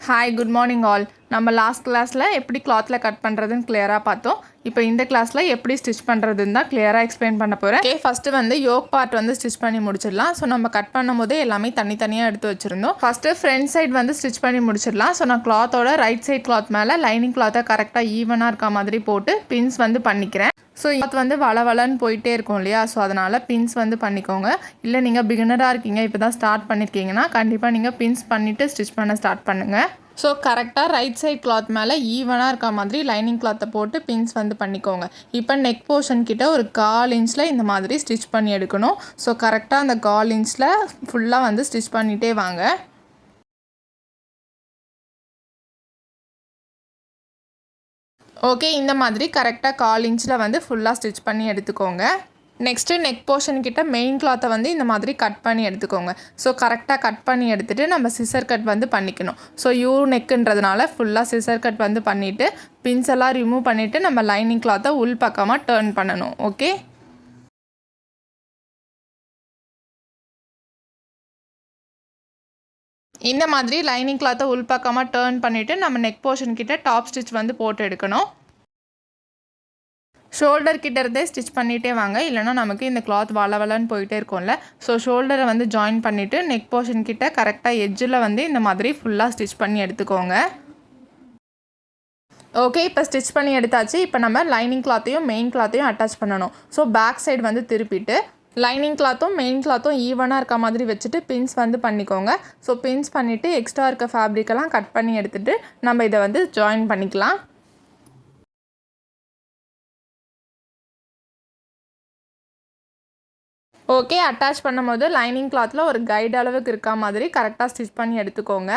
Hi good morning all. நம்ம last கிளாஸில் எப்படி கிளாத்தில் கட் பண்ணுறதுன்னு கிளியராக பார்த்தோம். இப்போ இந்த கிளாஸில் எப்படி ஸ்டிச் பண்ணுறதுன்னு தான் கிளியராக எக்ஸ்பிளைன் பண்ண போகிறேன். ஃபஸ்ட்டு வந்து யோக் பார்ட் வந்து ஸ்டிச் பண்ணி முடிச்சிடலாம். ஸோ நம்ம கட் பண்ணும் போதே எல்லாமே தனித்தனியாக எடுத்து வச்சுருந்தோம். ஃபஸ்ட்டு ஃப்ரண்ட் சைடு வந்து ஸ்டிச் பண்ணி முடிச்சிடலாம். ஸோ நான் கிளாத்தோட ரைட் சைட் கிளாத் மேலே லைனிங் கிளாத்தை கரெக்டாக ஈவனாக இருக்க மாதிரி போட்டு பின்ஸ் வந்து பண்ணிக்கிறேன். ஸோ இது வந்து வளவலன்னு போயிட்டே இருக்கும் இல்லையா, ஸோ அதனால் பின்ஸ் வந்து பண்ணிக்கோங்க. இல்லை நீங்கள் பிகினராக இருக்கீங்க, இப்போ தான் ஸ்டார்ட் பண்ணியிருக்கீங்கன்னா கண்டிப்பாக நீங்கள் பின்ஸ் பண்ணிவிட்டு ஸ்டிச் பண்ண ஸ்டார்ட் பண்ணுங்கள். ஸோ கரெக்டாக ரைட் சைட் கிளாத் மேலே ஈவனாக இருக்க மாதிரி லைனிங் கிளாத்தை போட்டு பின்ஸ் வந்து பண்ணிக்கோங்க. இப்போ நெக் போர்ஷன் கிட்ட ஒரு 1/4 இன்ச்சில் இந்த மாதிரி ஸ்டிச் பண்ணி எடுக்கணும். ஸோ கரெக்டாக அந்த 1/4 இன்ச்சில் ஃபுல்லாக வந்து ஸ்டிச் பண்ணிகிட்டே வாங்க. ஓகே, இந்த மாதிரி கரெக்டாக 1/4 இன்ச்சில் வந்து ஃபுல்லாக ஸ்டிச் பண்ணி எடுத்துக்கோங்க. நெக்ஸ்ட்டு நெக் போர்ஷன் கிட்ட மெயின் கிளாத்தை வந்து இந்த மாதிரி கட் பண்ணி எடுத்துக்கோங்க. ஸோ கரெக்டாக கட் பண்ணி எடுத்துகிட்டு நம்ம சிசர் கட் வந்து பண்ணிக்கணும். ஸோ யூ நெக்குன்றதுனால ஃபுல்லாக சிசர் கட் வந்து பண்ணிவிட்டு பின்ஸ் எல்லாம் ரிமூவ் பண்ணிவிட்டு நம்ம லைனிங் கிளாத்தை உள் பக்கமாக டர்ன் பண்ணணும். ஓகே, இந்த மாதிரி லைனிங் கிளாத்தை உள் பக்கமாக டர்ன் பண்ணிவிட்டு நம்ம நெக் போர்ஷன் கிட்ட டாப் ஸ்டிச் வந்து போட்டு எடுக்கணும். ஷோல்டர் கிட்ட இருந்தே ஸ்டிச் பண்ணிகிட்டே வாங்க, இல்லைனா நமக்கு இந்த கிளாத் வளவலன்னு போயிட்டே இருக்கும்ல. ஸோ ஷோல்டரை வந்து ஜாயின் பண்ணிவிட்டு நெக் போர்ஷன் கிட்ட கரெக்டாக எட்ஜில் வந்து இந்த மாதிரி ஃபுல்லாக ஸ்டிச் பண்ணி எடுத்துக்கோங்க. ஓகே, இப்போ ஸ்டிச் பண்ணி எடுத்தாச்சு. இப்போ நம்ம லைனிங் கிளாத்தையும் மெயின் கிளாத்தையும் அட்டாச் பண்ணணும். ஸோ பேக் சைடு வந்து திருப்பிட்டு லைனிங் கிளாத்தும் மெயின் கிளாத்தும் ஈவனாக இருக்க மாதிரி வச்சுட்டு பின்ஸ் வந்து பண்ணிக்கோங்க. ஸோ பின்ஸ் பண்ணிவிட்டு எக்ஸ்ட்ரா இருக்க ஃபேப்ரிக்கெல்லாம் கட் பண்ணி எடுத்துகிட்டு நம்ம இதை வந்து ஜாயின் பண்ணிக்கலாம். ஓகே, அட்டாச் பண்ணும்போது லைனிங் கிளாத்தில் ஒரு கைடு அளவுக்கு இருக்க மாதிரி கரெக்டாக ஸ்டிச் பண்ணி எடுத்துக்கோங்க.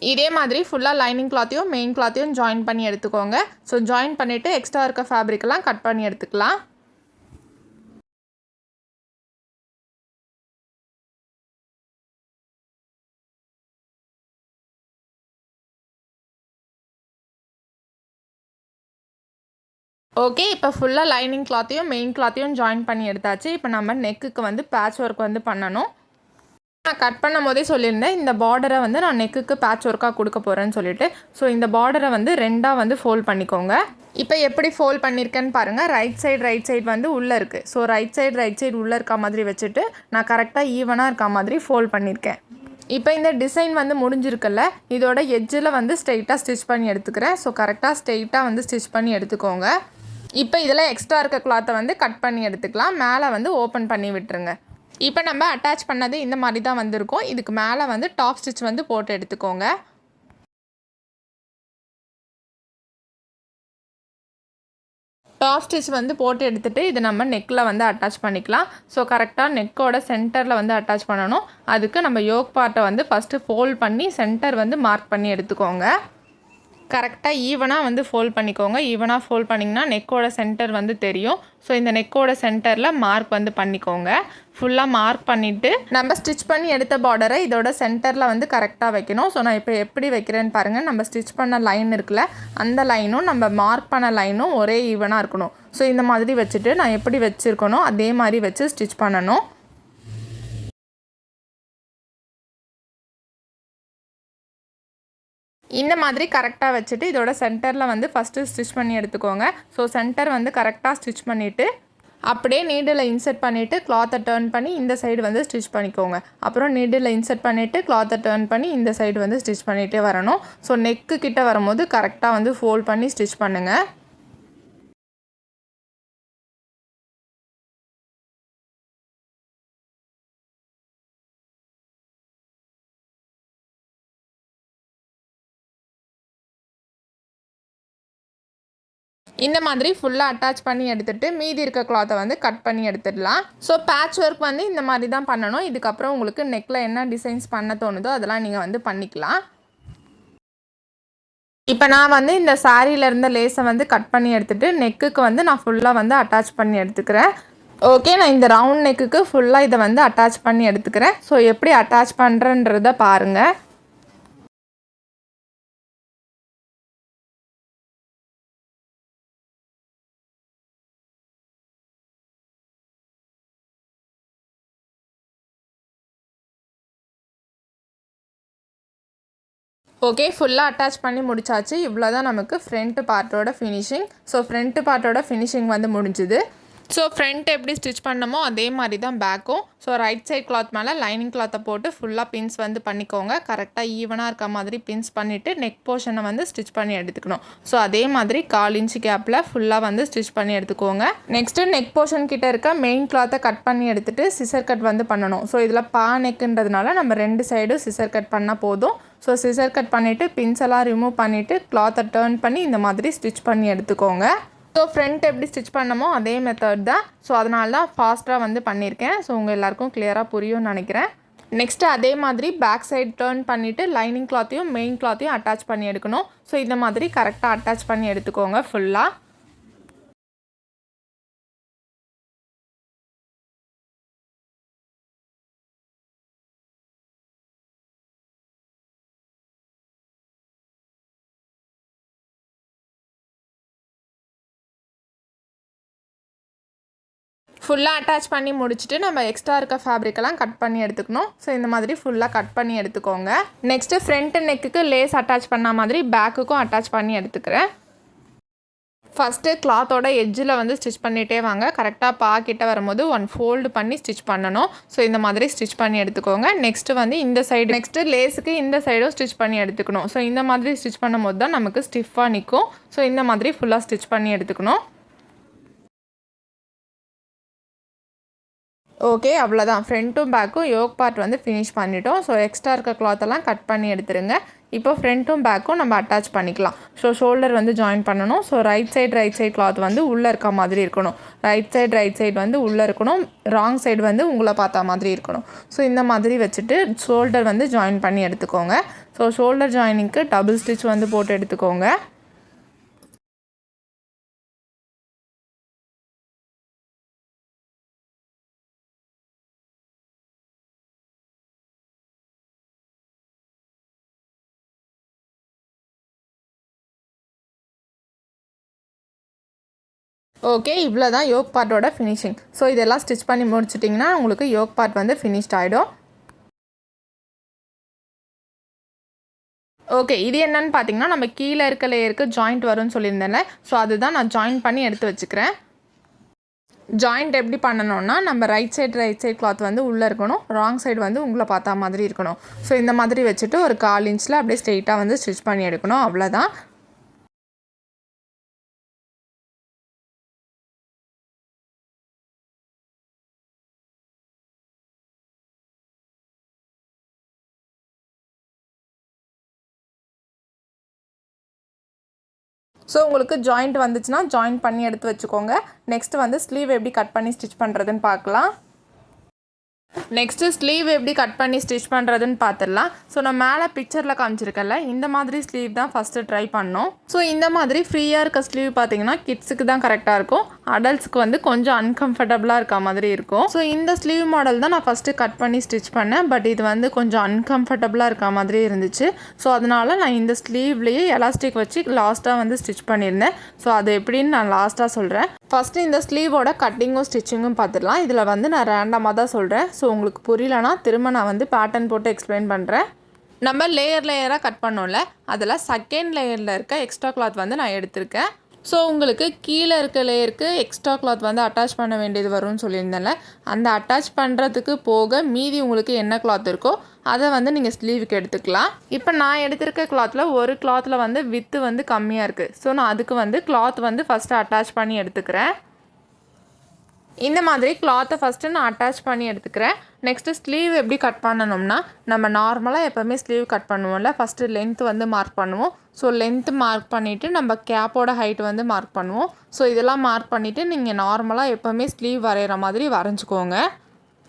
இதே மாதிரி ஃபுல்லாக லைனிங் கிளாத்தையும் மெயின் கிளாத்தையும் ஜாயின் பண்ணி எடுத்துக்கோங்க. ஸோ ஜாயின் பண்ணிவிட்டு எக்ஸ்ட்ரா இருக்க ஃபேப்ரிக்கெல்லாம் கட் பண்ணி எடுத்துக்கலாம். ஓகே, இப்போ ஃபுல்லாக லைனிங் கிளாத்தையும் மெயின் கிளாத்தையும் ஜாயின் பண்ணி எடுத்தாச்சு. இப்போ நம்ம நெக்குக்கு வந்து பேட்ச் ஒர்க் வந்து பண்ணணும். நான் கட் பண்ணும் போதே சொல்லியிருந்தேன், இந்த பார்டரை வந்து நான் நெக்குக்கு பேட்ச் ஒர்க்காக கொடுக்க போகிறேன்னு சொல்லிட்டு. ஸோ இந்த பார்டரை வந்து 2ஆக வந்து ஃபோல்ட் பண்ணிக்கோங்க. இப்போ எப்படி ஃபோல்ட் பண்ணியிருக்கேன்னு பாருங்கள். ரைட் சைடு வந்து உள்ளே இருக்குது. ஸோ ரைட் சைடு உள்ளே இருக்க மாதிரி வச்சுட்டு நான் கரெக்டாக ஈவனாக இருக்க மாதிரி ஃபோல்ட் பண்ணியிருக்கேன். இப்போ இந்த டிசைன் வந்து முடிஞ்சிருக்குல்ல, இதோட எட்ஜில் வந்து ஸ்ட்ரெயிட்டாக ஸ்டிச் பண்ணி எடுத்துக்கிறேன். ஸோ கரெக்டாக ஸ்ட்ரெயிட்டாக வந்து ஸ்டிச் பண்ணி எடுத்துக்கோங்க. இப்போ இதில் எக்ஸ்ட்ரா இருக்க கிளாத்தை வந்து கட் பண்ணி எடுத்துக்கலாம். மேலே வந்து ஓப்பன் பண்ணி விட்டுருங்க. இப்போ நம்ம அட்டாச் பண்ணது இந்த மாதிரி தான் வந்திருக்கும். இதுக்கு மேலே வந்து டாப் ஸ்டிச் வந்து போட்டு எடுத்துக்கோங்க. டாப் ஸ்டிச் வந்து போட்டு எடுத்துகிட்டு இது நம்ம நெக்கில் வந்து அட்டாச் பண்ணிக்கலாம். ஸோ கரெக்டாக நெக்கோட சென்டரில் வந்து அட்டாச் பண்ணணும். அதுக்கு நம்ம யோக் பார்ட்டை வந்து ஃபஸ்ட்டு ஃபோல்ட் பண்ணி சென்டர் வந்து மார்க் பண்ணி எடுத்துக்கோங்க. கரெக்டாக ஈவனாக வந்து ஃபோல்ட் பண்ணிக்கோங்க. ஈவனாக ஃபோல்ட் பண்ணிங்கன்னா நெக்கோட சென்டர் வந்து தெரியும். ஸோ இந்த நெக்கோட சென்டரில் மார்க் வந்து பண்ணிக்கோங்க. ஃபுல்லாக மார்க் பண்ணிவிட்டு நம்ம ஸ்டிச் பண்ணி எடுத்த பார்டரை இதோட சென்டரில் வந்து கரெக்டாக வைக்கணும். ஸோ நான் இப்போ எப்படி வைக்கிறேன்னு பாருங்கள். நம்ம ஸ்டிச் பண்ண லைன் இருக்குல்ல, அந்த லைனும் நம்ம மார்க் பண்ண லைனும் ஒரே ஈவனாக இருக்கணும். ஸோ இந்த மாதிரி வச்சுட்டு நான் எப்படி வச்சுருக்கணும் அதே மாதிரி வச்சு ஸ்டிச் பண்ணணும். இந்த மாதிரி கரெக்டாக வச்சுட்டு இதோட சென்டரில் வந்து ஃபஸ்ட்டு ஸ்டிச் பண்ணி எடுத்துக்கோங்க. ஸோ சென்டர் வந்து கரெக்டாக ஸ்டிச் பண்ணிவிட்டு அப்படியே நீடில் இன்சர்ட் பண்ணிவிட்டு கிளாத்தை டர்ன் பண்ணி இந்த சைடு வந்து ஸ்டிச் பண்ணிக்கோங்க. அப்புறம் நீடில் இன்சர்ட் பண்ணிவிட்டு கிளாத்தை டர்ன் பண்ணி இந்த சைடு வந்து ஸ்டிச் பண்ணிகிட்டே வரணும். ஸோ நெக்கு கிட்ட வரும்போது கரெக்டாக வந்து ஃபோல்ட் பண்ணி ஸ்டிச் பண்ணுங்கள். இந்த மாதிரி ஃபுல்லாக அட்டாச் பண்ணி எடுத்துகிட்டு மீதி இருக்க கிளாத்தை வந்து கட் பண்ணி எடுத்துடலாம். ஸோ பேட்ச் ஒர்க் வந்து இந்த மாதிரி தான் பண்ணணும். இதுக்கப்புறம் உங்களுக்கு நெக்கில் என்ன டிசைன்ஸ் பண்ண தோணுதோ அதெல்லாம் நீங்கள் வந்து பண்ணிக்கலாம். இப்போ நான் வந்து இந்த சாரியில் இருந்த லேஸை வந்து கட் பண்ணி எடுத்துகிட்டு நெக்குக்கு வந்து நான் ஃபுல்லாக வந்து அட்டாச் பண்ணி எடுத்துக்கிறேன். ஓகே, நான் இந்த ரவுண்ட் நெக்குக்கு ஃபுல்லாக இதை வந்து அட்டாச் பண்ணி எடுத்துக்கிறேன். ஸோ எப்படி அட்டாச் பண்ணுறன்றதை பாருங்கள். ஓகே, ஃபுல்லாக அட்டாச் பண்ணி முடிச்சாச்சு. இவ்வளோ தான் நமக்கு ஃப்ரண்ட் பார்ட்டோட ஃபினிஷிங். ஸோ ஃப்ரண்ட் பார்ட்டோட ஃபினிஷிங் வந்து முடிஞ்சுது. ஸோ ஃப்ரண்ட் எப்படி ஸ்டிச் பண்ணமோ அதே மாதிரி தான் பேக்கும். ஸோ ரைட் சைட் கிளாத் மேலே லைனிங் கிளாத்தை போட்டு ஃபுல்லாக பின்ஸ் வந்து பண்ணிக்கோங்க. கரெக்டாக ஈவனாக இருக்க மாதிரி பின்ஸ் பண்ணிவிட்டு நெக் போர்ஷனை வந்து ஸ்டிச் பண்ணி எடுத்துக்கணும். ஸோ அதே மாதிரி 1/4 இன்ச் கேப்பில் ஃபுல்லாக வந்து ஸ்டிச் பண்ணி எடுத்துக்கோங்க. நெக்ஸ்ட்டு நெக் போர்ஷன் கிட்டே இருக்க மெயின் கிளாத்தை கட் பண்ணி எடுத்துகிட்டு சிசர் கட் வந்து பண்ணணும். ஸோ இதில் நெக்குன்றதுனால நம்ம 2 சைடும் சிசர் கட் பண்ணால் போதும். ஸோ சிசர் கட் பண்ணிவிட்டு பின்ஸ் எல்லாம் ரிமூவ் பண்ணிவிட்டு கிளாத்தை டர்ன் பண்ணி இந்த மாதிரி ஸ்டிச் பண்ணி எடுத்துக்கோங்க. ஸோ ஃப்ரண்ட் எப்படி ஸ்டிச் பண்ணமோ அதே மெத்தட் தான். ஸோ அதனால தான் ஃபாஸ்ட்டாக வந்து பண்ணியிருக்கேன். ஸோ உங்கள் எல்லாருக்கும் கிளியராக புரியும்னு நினைக்கிறேன். நெக்ஸ்ட்டு அதே மாதிரி பேக் சைடு டர்ன் பண்ணிவிட்டு லைனிங் கிளாத்தையும் மெயின் கிளாத்தையும் அட்டாச் பண்ணி எடுக்கணும். ஸோ இந்த மாதிரி கரெக்டாக அட்டாச் பண்ணி எடுத்துக்கோங்க ஃபுல்லாக. ஃபுல்லாக அட்டாச் பண்ணி முடிச்சுட்டு நம்ம எக்ஸ்ட்ரா இருக்க ஃபேப்ரிக்கெல்லாம் கட் பண்ணி எடுத்துக்கணும். ஸோ இந்த மாதிரி ஃபுல்லாக கட் பண்ணி எடுத்துக்கோங்க. நெக்ஸ்ட்டு ஃப்ரண்ட் நெக்குக்கு லேஸ் அட்டாச் பண்ண மாதிரி பேக்குக்கும் அட்டாச் பண்ணி எடுத்துக்கிறேன். ஃபஸ்ட்டு கிளாத்தோட எட்ஜில் வந்து ஸ்டிச் பண்ணிகிட்டே வாங்க. கரெக்டாக பாக்கிட்ட வரும்போது 1 ஃபோல்டு பண்ணி ஸ்டிச் பண்ணணும். ஸோ இந்த மாதிரி ஸ்டிச் பண்ணி எடுத்துக்கோங்க. நெக்ஸ்ட்டு வந்து இந்த சைடு நெக்ஸ்ட்டு லேஸுக்கு இந்த சைடும் ஸ்டிச் பண்ணி எடுத்துக்கணும். ஸோ இந்த மாதிரி ஸ்டிச் பண்ணும்போது தான் நமக்கு ஸ்டிஃபாக நிற்கும். ஸோ இந்த மாதிரி ஃபுல்லாக ஸ்டிச் பண்ணி எடுத்துக்கணும். ஓகே, அவ்வளோதான். ஃப்ரண்ட்டும் பேக்கும் யோக் பார்ட் வந்து ஃபினிஷ் பண்ணிட்டோம். ஸோ எக்ஸ்ட்ரா இருக்க கிளாத்தெல்லாம் கட் பண்ணி எடுத்துருங்க. இப்போ ஃப்ரண்ட்டும் பேக்கும் நம்ம அட்டாச் பண்ணிக்கலாம். ஸோ ஷோல்டர் வந்து ஜாயின் பண்ணணும். ஸோ ரைட் சைடு கிளாத் வந்து உள்ளே இருக்க மாதிரி இருக்கணும். ரைட் சைடு வந்து உள்ளே இருக்கணும். ராங் சைடு வந்து உங்களை பார்த்தா மாதிரி இருக்கணும். ஸோ இந்த மாதிரி வச்சுட்டு ஷோல்டர் வந்து ஜாயின் பண்ணி எடுத்துக்கோங்க. ஸோ ஷோல்டர் ஜாயினிங்க்கு டபுள் ஸ்டிச் வந்து போட்டு எடுத்துக்கோங்க. ஓகே, இவ்வளோ தான் யோக் பார்ட்டோட ஃபினிஷிங். ஸோ இதெல்லாம் ஸ்டிச் பண்ணி முடிச்சிட்டிங்கன்னா உங்களுக்கு யோக் பார்ட் வந்து ஃபினிஷ்ட் ஆகிடும். ஓகே, இது என்னென்னு பார்த்தீங்கன்னா நம்ம கீழே இருக்க லேயருக்கு ஜாயிண்ட் வரும்னு சொல்லியிருந்தேன்ல. ஸோ அதுதான் நான் ஜாயின் பண்ணி எடுத்து வச்சுக்கிறேன். ஜாயிண்ட் எப்படி பண்ணணும்னா நம்ம ரைட் சைடு கிளாத் வந்து உள்ளே இருக்கணும். ராங் சைடு வந்து உங்களை பார்த்தா மாதிரி இருக்கணும். ஸோ இந்த மாதிரி வச்சுட்டு ஒரு 1/4 இன்ச்சில் அப்படியே ஸ்ட்ரெயிட்டாக வந்து ஸ்டிச் பண்ணி எடுக்கணும். அவ்வளோதான். ஸோ உங்களுக்கு ஜாயிண்ட் வந்துச்சுன்னா ஜாயின் பண்ணி எடுத்து வச்சுக்கோங்க. நெக்ஸ்ட்டு வந்து ஸ்லீவ் எப்படி கட் பண்ணி ஸ்டிச் பண்ணுறதுன்னு பார்க்கலாம். நெக்ஸ்ட்டு ஸ்லீவ் எப்படி கட் பண்ணி ஸ்டிச் பண்ணுறதுன்னு பார்த்துடலாம். ஸோ நான் மேலே பிக்சரில் காமிச்சிருக்கேன்ல, இந்த மாதிரி ஸ்லீவ் தான் ஃபஸ்ட்டு ட்ரை பண்ணோம். ஸோ இந்த மாதிரி ஃப்ரீயாக இருக்க ஸ்லீவ் பார்த்தீங்கன்னா கிட்ஸுக்கு தான் கரெக்டாக இருக்கும். அடல்ட்ஸ்க்கு வந்து கொஞ்சம் அன்கம்ஃபர்டபுளாக இருக்க மாதிரி இருக்கும். ஸோ இந்த ஸ்லீவ் மாடல் தான் நான் ஃபஸ்ட்டு கட் பண்ணி ஸ்டிச் பண்ணேன். பட் இது வந்து கொஞ்சம் அன்கம்ஃபர்டபுளாக இருக்க மாதிரி இருந்துச்சு. ஸோ அதனால் நான் இந்த ஸ்லீவ்லேயே எலாஸ்டிக் வச்சு லாஸ்ட்டாக வந்து ஸ்டிச் பண்ணியிருந்தேன். ஸோ அது எப்படின்னு நான் லாஸ்ட்டாக சொல்கிறேன். ஃபஸ்ட்டு இந்த ஸ்லீவோட கட்டிங்கும் ஸ்டிச்சிங்கும் பார்த்துடலாம். இதில் வந்து நான் ரேண்டமாக தான் சொல்கிறேன். ஸோ உங்களுக்கு புரியலனா திரும்ப நான் வந்து பேட்டர்ன் போட்டு எக்ஸ்பிளைன் பண்ணுறேன். நம்ம லேயராக கட் பண்ணோம்ல, அதில் செகண்ட் லேயரில் இருக்க எக்ஸ்ட்ரா கிளாத் வந்து நான் எடுத்திருக்கேன். ஸோ உங்களுக்கு கீழே இருக்க லேயருக்கு எக்ஸ்ட்ரா கிளாத் வந்து அட்டாச் பண்ண வேண்டியது வரும்னு சொல்லியிருந்தேன்ல, அந்த அட்டாச் பண்ணுறதுக்கு போக மீதி உங்களுக்கு என்ன கிளாத் இருக்கோ அதை வந்து நீங்கள் ஸ்லீவுக்கு எடுத்துக்கலாம். இப்போ நான் எடுத்திருக்க கிளாத்தில் ஒரு கிளாத்தில் வந்து வித்து வந்து கம்மியாக இருக்குது. ஸோ நான் அதுக்கு வந்து கிளாத் வந்து ஃபஸ்ட்டு அட்டாச் பண்ணி எடுத்துக்கிறேன். இந்த மாதிரி கிளாத்தை ஃபஸ்ட்டு நான் அட்டாச் பண்ணி எடுத்துக்கிறேன். நெக்ஸ்ட்டு ஸ்லீவ் எப்படி கட் பண்ணணும்னா நம்ம நார்மலாக எப்போவுமே ஸ்லீவ் கட் பண்ணுவோம்ல, ஃபஸ்ட்டு லென்த் வந்து மார்க் பண்ணுவோம். ஸோ லென்த்து மார்க் பண்ணிவிட்டு நம்ம கேப்போட ஹைட் வந்து மார்க் பண்ணுவோம். ஸோ இதெல்லாம் மார்க் பண்ணிவிட்டு நீங்கள் நார்மலாக எப்போவுமே ஸ்லீவ் வரைகிற மாதிரி வரைஞ்சிக்கோங்க.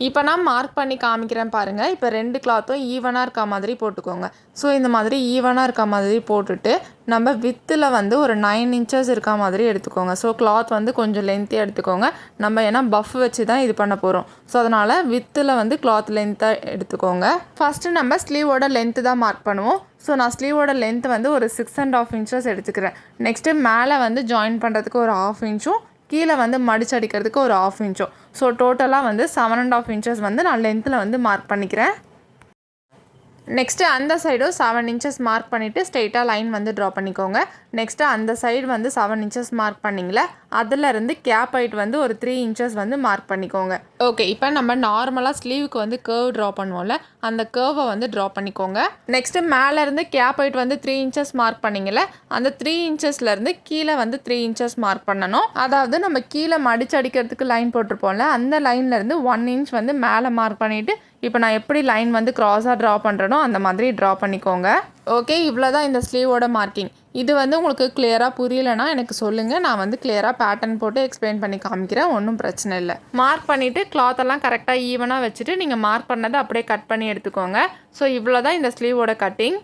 இப்போ நான் மார்க் பண்ணி காமிக்கிறேன் பாருங்கள். இப்போ 2 கிளாத்தும் ஈவனாக இருக்க மாதிரி போட்டுக்கோங்க. ஸோ இந்த மாதிரி ஈவனாக இருக்க மாதிரி போட்டுட்டு நம்ம வித்தில் வந்து ஒரு 9 இன்ச்சஸ் இருக்க மாதிரி எடுத்துக்கோங்க. ஸோ கிளாத் வந்து கொஞ்சம் லென்த்தாக எடுத்துக்கோங்க. நம்ம ஏன்னா பஃப் வச்சு தான் இது பண்ண போகிறோம். ஸோ அதனால் வித்தில் வந்து கிளாத் லென்த்தாக எடுத்துக்கோங்க. ஃபஸ்ட்டு நம்ம ஸ்லீவோட லென்த்து தான் மார்க் பண்ணுவோம். ஸோ நான் ஸ்லீவோட லென்த் வந்து ஒரு 6.5 இன்ச்சஸ் எடுத்துக்கிறேன். நெக்ஸ்ட்டு மேலே வந்து ஜாயின் பண்ணுறதுக்கு ஒரு 1/2 இன்ச்சும் கீழே வந்து மடிச்சு அடிக்கிறதுக்கு ஒரு 1/2 இன்ச்சும். ஸோ டோட்டலாக வந்து 7.5 இன்ச்சஸ் வந்து நான் லென்த்தில் வந்து மார்க் பண்ணிக்கிறேன். நெக்ஸ்ட்டு அந்த சைடும் 7 inches மார்க் பண்ணிவிட்டு ஸ்ட்ரெயிட்டாக லைன் வந்து ட்ரா பண்ணிக்கோங்க. நெக்ஸ்ட்டு அந்த சைடு வந்து 7 inches மார்க் பண்ணிங்களே, அதிலேருந்து கேப் ஹைட் வந்து ஒரு 3 inches வந்து மார்க் பண்ணிக்கோங்க. ஓகே, இப்போ நம்ம நார்மலாக ஸ்லீவுக்கு வந்து கர்வ் ட்ரா பண்ணுவோம்ல, அந்த கர்வை வந்து ட்ரா பண்ணிக்கோங்க. நெக்ஸ்ட்டு மேலேருந்து கேப் ஹைட் வந்து 3 inches மார்க் பண்ணிங்களே, அந்த 3 inchesலேருந்து கீழே வந்து 3 inches மார்க் பண்ணணும். அதாவது நம்ம கீழே மடிச்சு அடிக்கிறதுக்கு லைன் போட்டிருப்போம்ல, அந்த லைன்லேருந்து 1 inch வந்து மேலே மார்க் பண்ணிவிட்டு இப்போ நான் எப்படி லைன் வந்து க்ராஸாக ட்ரா பண்ணுறனோ அந்த மாதிரி ட்ரா பண்ணிக்கோங்க. ஓகே, இவ்வளோ தான் இந்த ஸ்லீவோட மார்க்கிங். இது வந்து உங்களுக்கு கிளியராக புரியலைன்னா எனக்கு சொல்லுங்கள், நான் வந்து கிளியராக பேட்டர்ன் போட்டு எக்ஸ்பிளைன் பண்ணி காமிக்கிறேன், ஒன்றும் பிரச்சனை இல்லை. மார்க் பண்ணிவிட்டு கிளாத்தெல்லாம் கரெக்டாக ஈவனாக வச்சுட்டு நீங்கள் மார்க் பண்ணதை அப்படியே கட் பண்ணி எடுத்துக்கோங்க. ஸோ இவ்வளோ தான் இந்த ஸ்லீவோட கட்டிங்.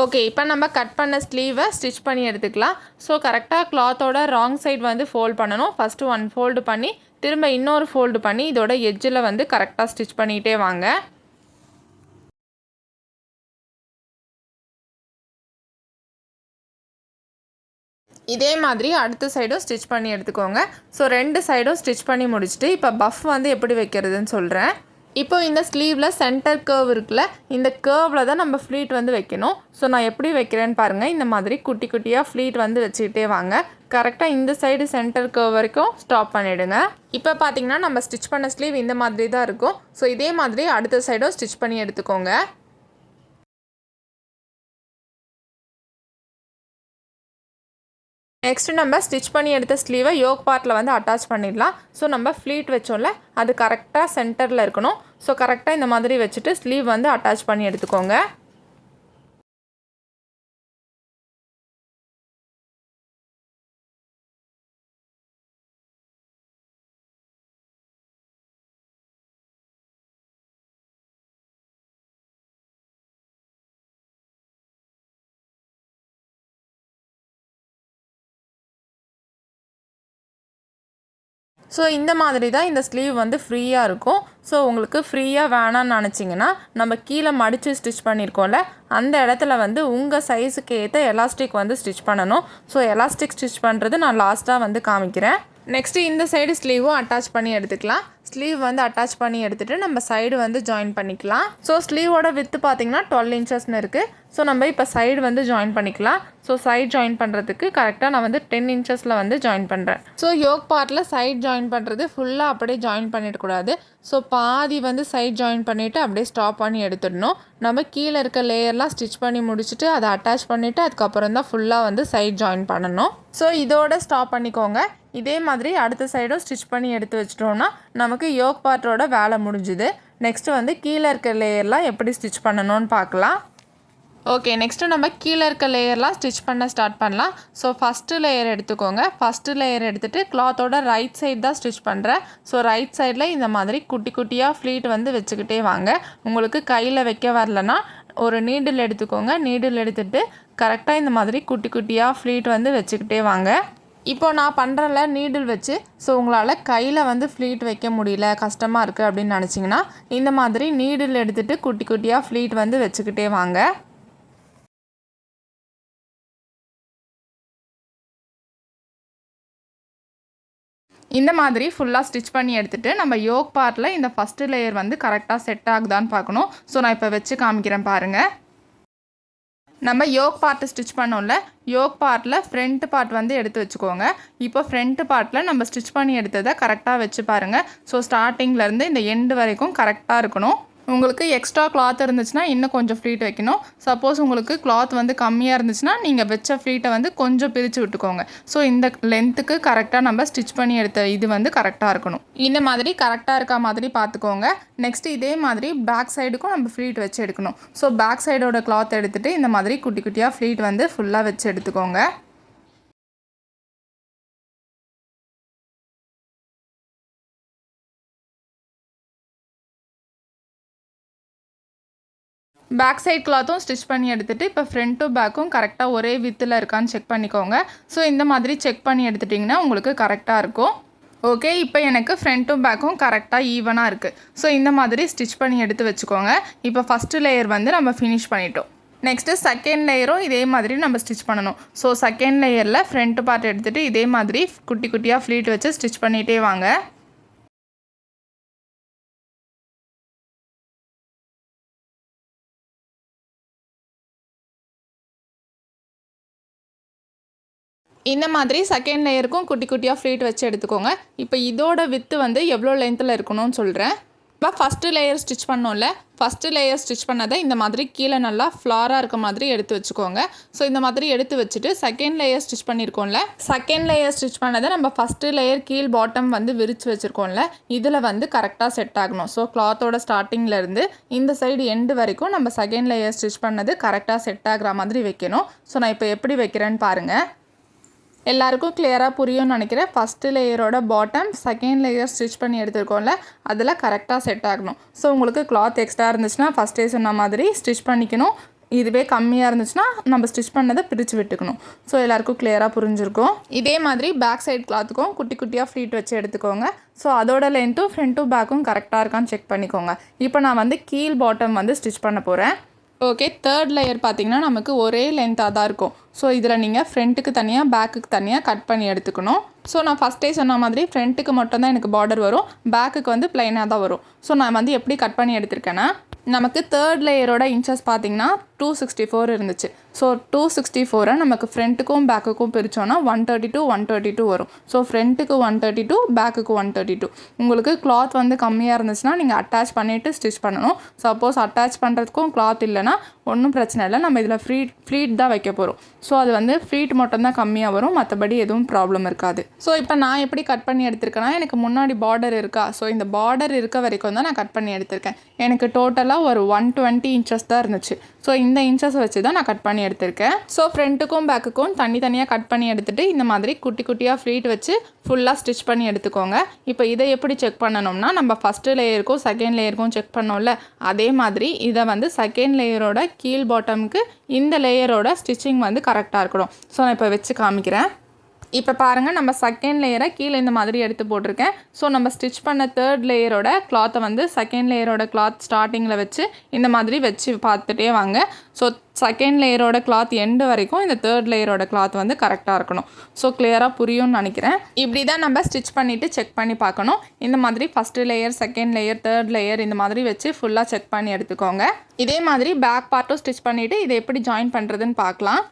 ஓகே, இப்போ நம்ம கட் பண்ண ஸ்லீவை ஸ்டிச் பண்ணி எடுத்துக்கலாம். ஸோ கரெக்டாக கிளாத்தோட ராங் சைடு வந்து ஃபோல்ட் பண்ணணும். ஃபஸ்ட்டு 1 ஃபோல்டு பண்ணி திரும்ப இன்னொரு ஃபோல்டு பண்ணி இதோட எட்ஜில் வந்து கரெக்டாக ஸ்டிச் பண்ணிகிட்டே வாங்க. இதே மாதிரி அடுத்த சைடும் ஸ்டிச் பண்ணி எடுத்துக்கோங்க. ஸோ 2 சைடும் ஸ்டிச் பண்ணி முடிச்சுட்டு இப்போ பஃப் வந்து எப்படி வைக்கிறதுன்னு சொல்கிறேன். இப்போ இந்த ஸ்லீவில் சென்டர் கர்வ் இருக்குல்ல, இந்த கர்வில் தான் நம்ம ஃப்ளீட் வந்து வைக்கணும். ஸோ நான் எப்படி வைக்கிறேன்னு பாருங்கள். இந்த மாதிரி குட்டி குட்டியாக ஃப்ளீட் வந்து வச்சுக்கிட்டே வாங்க. கரெக்டாக இந்த சைடு சென்டர் கர்வ் வரைக்கும் ஸ்டாப் பண்ணிவிடுங்க. இப்போ பார்த்தீங்கன்னா நம்ம ஸ்டிச் பண்ண ஸ்லீவ் இந்த மாதிரி தான் இருக்கும். ஸோ இதே மாதிரி அடுத்த சைடும் ஸ்டிச் பண்ணி எடுத்துக்கோங்க. நெக்ஸ்ட்டு நம்ம ஸ்டிச் பண்ணி எடுத்த ஸ்லீவை யோக் பார்ட்டில் வந்து அட்டாச் பண்ணிடலாம். ஸோ நம்ம ஃப்ளீட் வச்சோம்ல, அது கரெக்டாக சென்டரில் இருக்கணும். ஸோ கரெக்டாக இந்த மாதிரி வச்சுட்டு ஸ்லீவ் வந்து அட்டாச் பண்ணி எடுத்துக்கோங்க. ஸோ இந்த மாதிரி தான் இந்த ஸ்லீவ் வந்து ஃப்ரீயாக இருக்கும். ஸோ உங்களுக்கு ஃப்ரீயாக வேணான்னு நினச்சிங்கன்னா நம்ம கீழே மடித்து ஸ்டிச் பண்ணியிருக்கோம்ல, அந்த இடத்துல வந்து உங்கள் சைஸுக்கு ஏற்ற எலாஸ்டிக் வந்து ஸ்டிச் பண்ணணும். ஸோ எலாஸ்டிக் ஸ்டிச் பண்ணுறது நான் லாஸ்ட்டாக வந்து காமிக்கிறேன். நெக்ஸ்ட்டு இந்த சைடு ஸ்லீவும் அட்டாச் பண்ணி எடுத்துக்கலாம். ஸ்லீவ் வந்து அட்டாச் பண்ணி எடுத்துகிட்டு நம்ம சைடு வந்து ஜாயின் பண்ணிக்கலாம். ஸோ ஸ்லீவோட வித்து பார்த்திங்கன்னா 12 inchesன்னு இருக்குது. ஸோ நம்ம இப்போ சைடு வந்து ஜாயின் பண்ணிக்கலாம். ஸோ சைடு ஜாயின் பண்ணுறதுக்கு கரெக்டாக நான் வந்து 10 inchesல வந்து ஜாயின் பண்ணுறேன். ஸோ யோக் பார்ட்டில் சைடு ஜாயின் பண்ணுறது ஃபுல்லாக அப்படியே ஜாயின் பண்ணிடக்கூடாது. ஸோ பாதி வந்து சைடு ஜாயின் பண்ணிவிட்டு அப்படியே ஸ்டாப் பண்ணி எடுத்துடணும். நம்ம கீழே இருக்க லேயர்லாம் ஸ்டிச் பண்ணி முடிச்சுட்டு அதை அட்டாச் பண்ணிவிட்டு அதுக்கப்புறம் தான் ஃபுல்லாக வந்து சைடு ஜாயின் பண்ணணும். ஸோ இதோட ஸ்டாப் பண்ணிக்கோங்க. இதே மாதிரி அடுத்த சைடும் ஸ்டிச் பண்ணி எடுத்து வச்சிட்டோன்னா நமக்கு யோக் பார்ட்டோட வேலை முடிஞ்சுது. நெக்ஸ்ட்டு வந்து கீழே இருக்க லேயர்லாம் எப்படி ஸ்டிச் பண்ணணும்னு பார்க்கலாம். ஓகே, நெக்ஸ்ட்டு நம்ம கீழே இருக்க லேயர்லாம் ஸ்டிச் பண்ண ஸ்டார்ட் பண்ணலாம். ஸோ ஃபஸ்ட்டு லேயர் எடுத்துக்கோங்க. ஃபஸ்ட்டு லேயர் எடுத்துகிட்டு கிளாத்தோட ரைட் சைடு தான் ஸ்டிச் பண்ணுறேன். ஸோ ரைட் சைடில் இந்த மாதிரி குட்டி குட்டியாக ஃப்ளீட் வந்து வச்சுக்கிட்டே வாங்க. உங்களுக்கு கையில் வைக்க வரலன்னா ஒரு நீடில் எடுத்துக்கோங்க. நீடில் எடுத்துகிட்டு கரெக்டாக இந்த மாதிரி குட்டி குட்டியாக ஃப்ளீட் வந்து வச்சுக்கிட்டே வாங்க. இப்போ நான் பண்ணுறல நீடில் வச்சு, ஸோ உங்களால் கையில் வந்து ஃப்ளீட் வைக்க முடியல, கஷ்டமாக இருக்குது அப்படின்னு நினச்சிங்கன்னா இந்த மாதிரி நீடில் எடுத்துகிட்டு குட்டி குட்டியாக ஃப்ளீட் வந்து வச்சுக்கிட்டே வாங்க. இந்த மாதிரி ஃபுல்லாக ஸ்டிச் பண்ணி எடுத்துகிட்டு நம்ம யோக் பார்ட்டில் இந்த ஃபஸ்ட்டு லேயர் வந்து கரெக்டாக செட் ஆகுதான்னு பார்க்கணும். ஸோ நான் இப்போ வச்சு காமிக்கிறேன் பாருங்கள். நம்ம யோக் பார்ட்டு ஸ்டிச் பண்ணோம்ல, யோக் பார்ட்டில் ஃப்ரண்ட் பார்ட் வந்து எடுத்து வச்சுக்கோங்க. இப்போ ஃப்ரண்ட் பார்ட்டில் நம்ம ஸ்டிச் பண்ணி எடுத்ததை கரெக்டாக வச்சு பாருங்கள். ஸோ ஸ்டார்டிங்லேருந்து இந்த எண்டு வரைக்கும் கரெக்டாக இருக்கணும். உங்களுக்கு எக்ஸ்ட்ரா கிளாத் இருந்துச்சுன்னா இன்னும் கொஞ்சம் ஃப்ளீட் வைக்கணும். சப்போஸ் உங்களுக்கு கிளாத் வந்து கம்மியாக இருந்துச்சுன்னா நீங்கள் வச்ச ஃப்ளீட்டை வந்து கொஞ்சம் பிரித்து விட்டுக்கோங்க. ஸோ இந்த லென்த்துக்கு கரெக்டாக நம்ம ஸ்டிச் பண்ணி எடுத்த இது வந்து கரெக்டாக இருக்கணும். இந்த மாதிரி கரெக்டாக இருக்க மாதிரி பார்த்துக்கோங்க. நெக்ஸ்ட்டு இதே மாதிரி பேக் சைடுக்கும் நம்ம ஃப்ளீட் வச்சு எடுக்கணும். ஸோ பேக் சைடோட கிளாத் எடுத்துகிட்டு இந்த மாதிரி குட்டி குட்டியாக ஃப்ளீட் வந்து ஃபுல்லாக வச்சு எடுத்துக்கோங்க. பேக் சைட் கிளாத்தும் ஸ்டிச் பண்ணி எடுத்துகிட்டு இப்போ ஃப்ரண்ட்டும் பேக்கும் கரெக்டாக ஒரே வித்தில் இருக்கான்னு செக் பண்ணிக்கோங்க. ஸோ இந்த மாதிரி செக் பண்ணி எடுத்துட்டிங்கன்னா உங்களுக்கு கரெக்டாக இருக்கும். ஓகே, இப்போ எனக்கு ஃப்ரண்ட்டும் பேக்கும் கரெக்டாக ஈவனாக இருக்குது. ஸோ இந்த மாதிரி ஸ்டிச் பண்ணி எடுத்து வச்சுக்கோங்க. இப்போ ஃபஸ்ட்டு லேயர் வந்து நம்ம ஃபினிஷ் பண்ணிட்டோம். நெக்ஸ்ட்டு செகண்ட் லேயரும் இதே மாதிரி நம்ம ஸ்டிச் பண்ணணும். ஸோ செகண்ட் லேயரில் ஃப்ரண்ட் பார்ட் எடுத்துகிட்டு இதே மாதிரி குட்டி குட்டியாக ஃப்ளீட் வச்சு ஸ்டிச் பண்ணிகிட்டே வாங்க. இந்த மாதிரி செகண்ட் லேயருக்கும் குட்டி குட்டியாக ஃப்ளீட் வச்சு எடுத்துக்கோங்க. இப்போ இதோட வித்து வந்து எவ்வளோ லென்த்தில் இருக்கணும்னு சொல்கிறேன். இப்போ ஃபஸ்ட்டு லேயர் ஸ்டிச் பண்ணோம்ல, ஃபஸ்ட்டு லேயர் ஸ்டிச் பண்ணதை இந்த மாதிரி கீழே நல்லா ஃப்ளாராக இருக்க மாதிரி எடுத்து வச்சுக்கோங்க. ஸோ இந்த மாதிரி எடுத்து வச்சுட்டு செகண்ட் லேயர் ஸ்டிச் பண்ணியிருக்கோம்ல, செகண்ட் லேயர் ஸ்டிச் பண்ணதை நம்ம ஃபஸ்ட்டு லேயர் கீழ் பாட்டம் வந்து விரித்து வச்சுருக்கோம்ல, இதில் வந்து கரெக்டாக செட் ஆகணும். ஸோ கிளாத்தோட ஸ்டார்டிங்லேருந்து இந்த சைடு எண்டு வரைக்கும் நம்ம செகண்ட் லேயர் ஸ்டிச் பண்ணது கரெக்டாக செட் ஆகிற மாதிரி வைக்கணும். ஸோ நான் இப்போ எப்படி வைக்கிறேன்னு பாருங்கள். எல்லாருக்கும் கிளியராக புரியும்னு நினைக்கிறேன். ஃபஸ்ட்டு லேயரோட பாட்டம் செகண்ட் லேயர் ஸ்டிச் பண்ணி எடுத்துருக்கோம்ல, அதில் கரெக்டாக செட் ஆகணும். ஸோ உங்களுக்கு கிளாத் எக்ஸ்ட்ரா இருந்துச்சுன்னா ஃபஸ்ட்டே சொன்ன மாதிரி ஸ்டிச் பண்ணிக்கணும். இதுவே கம்மியாக இருந்துச்சுன்னா நம்ம ஸ்டிச் பண்ணதை பிரித்து விட்டுக்கணும். ஸோ எல்லாருக்கும் கிளியராக புரிஞ்சிருக்கும். இதே மாதிரி பேக் சைட் கிளாத்துக்கும் குட்டி குட்டியாக ஃப்ளீட் வச்சு எடுத்துக்கோங்க. ஸோ அதோட லென்த்தும் ஃப்ரண்ட்டும் பேக்கும் கரெக்டாக இருக்கான்னு செக் பண்ணிக்கோங்க. இப்போ நான் வந்து கீழ் பாட்டம் வந்து ஸ்டிச் பண்ண போகிறேன். ஓகே, தேர்ட் லேயர் பார்த்திங்கன்னா நமக்கு ஒரே லென்த்தாக தான் இருக்கும். ஸோ இதில் நீங்கள் ஃப்ரண்ட்டுக்கு தனியாக பேக்குக்கு தனியாக கட் பண்ணி எடுத்துக்கணும். ஸோ நான் ஃபஸ்ட்டே சொன்ன மாதிரி ஃப்ரண்ட்டுக்கு மட்டும்தான் எனக்கு பார்டர் வரும், பேக்குக்கு வந்து ப்ளைனாக தான் வரும். ஸோ நான் வந்து எப்படி கட் பண்ணி எடுத்திருக்கேன்னா, நமக்கு தேர்ட் லேயரோட இன்ச்சஸ் பார்த்திங்கன்னா 264 இருந்துச்சு. ஸோ 264 நமக்கு ஃப்ரண்ட்டுக்கும் பேக்குக்கும் பிரித்தோன்னா 132 132 வரும். ஸோ ஃப்ரண்ட்டுக்கு 132, பேக்குக்கு 132. உங்களுக்கு கிளாத் வந்து கம்மியாக இருந்துச்சுன்னா நீங்கள் அட்டாச் பண்ணிவிட்டு ஸ்டிச் பண்ணணும். சப்போஸ் அட்டாச் பண்ணுறதுக்கும் கிளாத் இல்லைனா ஒன்றும் பிரச்சனை இல்லை, நம்ம இதில் ஃப்ளீட் தான் வைக்க போகிறோம். ஸோ அது வந்து ஃப்ளீட் மட்டும்தான் கம்மியாக வரும், மற்றபடி எதுவும் ப்ராப்ளம் இருக்காது. ஸோ இப்போ நான் எப்படி கட் பண்ணி எடுத்திருக்கேன்னா, எனக்கு முன்னாடி பார்டர் இருக்கா, ஸோ இந்த பார்டர் இருக்க வரைக்கும் தான் நான் கட் பண்ணி எடுத்திருக்கேன். எனக்கு டோட்டலாக ஒரு 120 இன்ச்சஸ் தான் இருந்துச்சு. ஸோ இந்த இன்ச்சஸ் வச்சு தான் நான் கட் பண்ணி எடுத்திருக்கேன். ஸோ ஃப்ரண்ட்டுக்கும் பேக்குக்கும் தனித்தனியாக கட் பண்ணி எடுத்துகிட்டு இந்த மாதிரி குட்டி குட்டியாக ஃப்ளீட் வச்சு ஃபுல்லாக ஸ்டிச் பண்ணி எடுத்துக்கோங்க. இப்போ இதை எப்படி செக் பண்ணணும்னா, நம்ம ஃபஸ்ட்டு லேயருக்கும் செகண்ட் லேயருக்கும் செக் பண்ணோம்ல, அதே மாதிரி இதை வந்து செகண்ட் லேயரோட கீழ் பாட்டமுக்கு இந்த லேயரோட ஸ்டிச்சிங் வந்து கரெக்டாக இருக்கணும். ஸோ நான் இப்போ வச்சு காமிக்கிறேன். இப்போ பாருங்கள், நம்ம செகண்ட் லேயரை கீழே இந்த மாதிரி எடுத்து போட்டிருக்கேன். ஸோ நம்ம ஸ்டிச் பண்ண தேர்ட் லேயரோட கிளாத்தை வந்து செகண்ட் லேயரோட கிளாத் ஸ்டார்டிங்கில் வச்சு இந்த மாதிரி வச்சு பார்த்துட்டே வாங்க. ஸோ செகண்ட் லேயரோட கிளாத் எண்டு வரைக்கும் இந்த தேர்ட் லேயரோட கிளாத் வந்து கரெக்டாக இருக்கணும். ஸோ கிளியராக புரியும்னு நினைக்கிறேன். இப்படி தான் நம்ம ஸ்டிச் பண்ணிவிட்டு செக் பண்ணி பார்க்கணும். இந்த மாதிரி first layer, second layer, third layer இந்த மாதிரி வச்சு ஃபுல்லாக செக் பண்ணி எடுத்துக்கோங்க. இதே மாதிரி பேக் பார்ட்டும் ஸ்டிச் பண்ணிவிட்டு இதை எப்படி ஜாயின் பண்ணுறதுன்னு பார்க்கலாம்.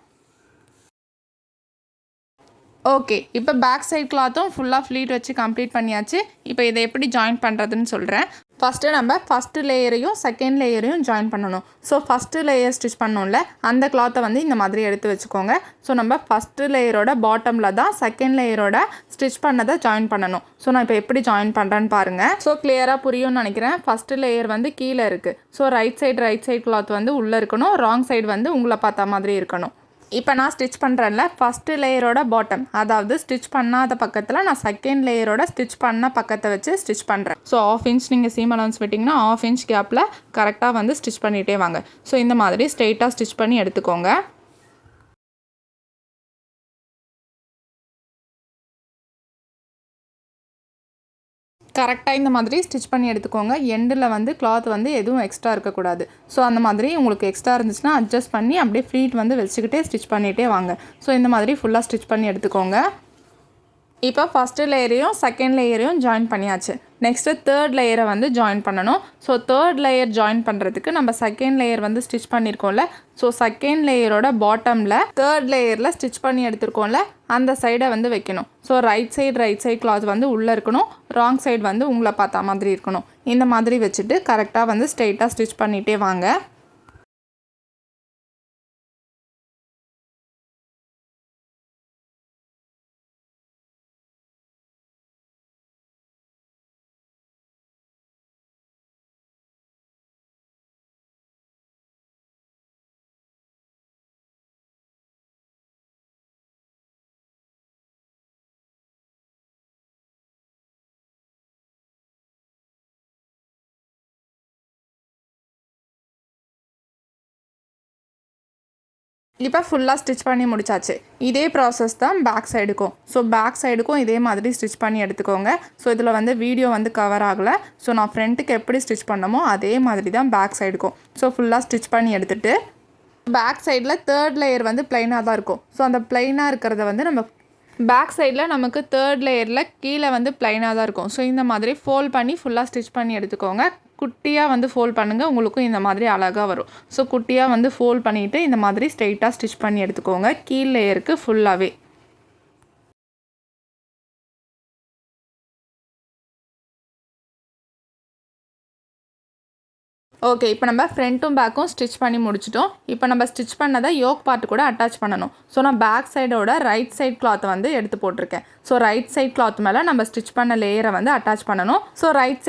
ஓகே, இப்போ பேக் சைட் கிளாத்தும் ஃபுல்லாக ஃப்ளீட் வச்சு கம்ப்ளீட் பண்ணியாச்சு. இப்போ இதை எப்படி ஜாயின் பண்ணுறதுன்னு சொல்கிறேன். ஃபஸ்ட்டு நம்ம ஃபஸ்ட்டு லேயரையும் செகண்ட் லேயரையும் ஜாயின் பண்ணணும். ஸோ ஃபஸ்ட்டு லேயர் ஸ்டிச் பண்ணோம்ல, அந்த கிளாத்தை வந்து இந்த மாதிரி எடுத்து வச்சுக்கோங்க. ஸோ நம்ம ஃபஸ்ட்டு லேயரோட பாட்டமில் தான் செகண்ட் லேயரோட ஸ்டிச் பண்ணதை ஜாயின் பண்ணணும். ஸோ நான் இப்போ எப்படி ஜாயின் பண்ணுறேன்னு பாருங்கள். ஸோ கிளியராக புரியும்னு நினைக்கிறேன். ஃபஸ்ட்டு லேயர் வந்து கீழே இருக்குது. ஸோ ரைட் சைடு கிளாத் வந்து உள்ளே இருக்கணும், ராங் சைடு வந்து உங்களை பார்த்தா மாதிரி இருக்கணும். இப்போ நான் ஸ்டிச் பண்ணுறேன்ல, ஃபஸ்ட்டு லேயரோட பாட்டம், அதாவது ஸ்டிச் பண்ணாத பக்கத்தில் நான் செகண்ட் லேயரோட ஸ்டிச் பண்ண பக்கத்தை வச்சு ஸ்டிச் பண்ணுறேன். ஸோ 1/2 இன்ச் நீங்கள் சீம் அலவன்ஸ் விட்டிங்கன்னா 1/2 இன்ச் கேப்பில் கரெக்டாக வந்து ஸ்டிச் பண்ணிகிட்டே வாங்க. ஸோ இந்த மாதிரி ஸ்ட்ரெயிட்டாக ஸ்டிச் பண்ணி எடுத்துக்கோங்க. கரெக்டாக இந்த மாதிரி ஸ்டிச் பண்ணி எடுத்துக்கோங்க. எண்டில் வந்து கிளாத் வந்து எதுவும் எக்ஸ்ட்ரா இருக்கக்கூடாது. ஸோ அந்த மாதிரி உங்களுக்கு எக்ஸ்ட்ரா இருந்துச்சுன்னா அட்ஜஸ்ட் பண்ணி அப்படியே ஃப்ளீட் வந்து வச்சுக்கிட்டே ஸ்டிச் பண்ணிகிட்டே வாங்க. ஸோ இந்த மாதிரி ஃபுல்லாக ஸ்டிச் பண்ணி எடுத்துக்கோங்க. இப்போ ஃபஸ்ட்டு லேயரையும் செகண்ட் லேயரையும் ஜாயின் பண்ணியாச்சு. நெக்ஸ்ட்டு தேர்ட் லேயரை வந்து ஜாயின் பண்ணணும். ஸோ தேர்ட் லேயர் ஜாயின் பண்ணுறதுக்கு நம்ம செகண்ட் லேயர் வந்து ஸ்டிச் பண்ணியிருக்கோம்ல, ஸோ செகண்ட் லேயரோட பாட்டமில் தேர்ட் லேயரில் ஸ்டிச் பண்ணி எடுத்துருக்கோம்ல, அந்த சைடை வந்து வைக்கணும். ஸோ ரைட் சைடு கிளாத் வந்து உள்ளே இருக்கணும், ராங் சைடு வந்து உங்களை பார்த்தா மாதிரி இருக்கணும். இந்த மாதிரி வச்சுட்டு கரெக்டாக வந்து ஸ்ட்ரெயிட்டாக ஸ்டிச் பண்ணிகிட்டே வாங்க. இப்போ ஃபுல்லாக ஸ்டிச் பண்ணி முடிச்சாச்சு. இதே ப்ராசஸ் தான் பேக் சைடுக்கும். ஸோ பேக் சைடுக்கும் இதே மாதிரி ஸ்டிச் பண்ணி எடுத்துக்கோங்க. ஸோ இதில் வந்து வீடியோ வந்து கவர் ஆகலை. ஸோ நான் ஃப்ரண்ட்டுக்கு எப்படி ஸ்டிச் பண்ணமோ அதே மாதிரி தான் பேக் சைடுக்கும். ஸோ ஃபுல்லாக ஸ்டிச் பண்ணி எடுத்துகிட்டு பேக் சைடில் தேர்ட் லேயர் வந்து ப்ளைனாக தான் இருக்கும். ஸோ அந்த ப்ளைனாக இருக்கிறத வந்து நம்ம பேக் சைடில் நமக்கு தேர்ட் லேயரில் கீழே வந்து ப்ளைனாக தான் இருக்கும். ஸோ இந்த மாதிரி ஃபோல்ட் பண்ணி ஃபுல்லாக ஸ்டிச் பண்ணி எடுத்துக்கோங்க. குட்டியாக வந்து ஃபோல்ட் பண்ணுங்கள், உங்களுக்கும் இந்த மாதிரி அழகாக வரும். ஸோ குட்டியாக வந்து ஃபோல்ட் பண்ணிவிட்டு இந்த மாதிரி ஸ்ட்ரெயிட்டாக ஸ்டிச் பண்ணி எடுத்துக்கோங்க கீழ் லேயருக்கு ஃபுல்லாகவே. ஓகே, இப்போ நம்ம ஃப்ரண்ட்டும் பேக்கும் ஸ்டிச் பண்ணி முடிச்சிட்டோம். இப்போ நம்ம ஸ்டிச் பண்ணதை யோக் பார்ட் கூட அட்டாச் பண்ணணும். ஸோ நான் பேக் சைடோட ரைட் சைட் கிளாத்தை வந்து எடுத்து போட்டிருக்கேன். ஸோ ரைட் சைட் கிளாத் மேலே நம்ம ஸ்டிச் பண்ண லேயரை வந்து அட்டாச் பண்ணணும். ஸோ ரைட்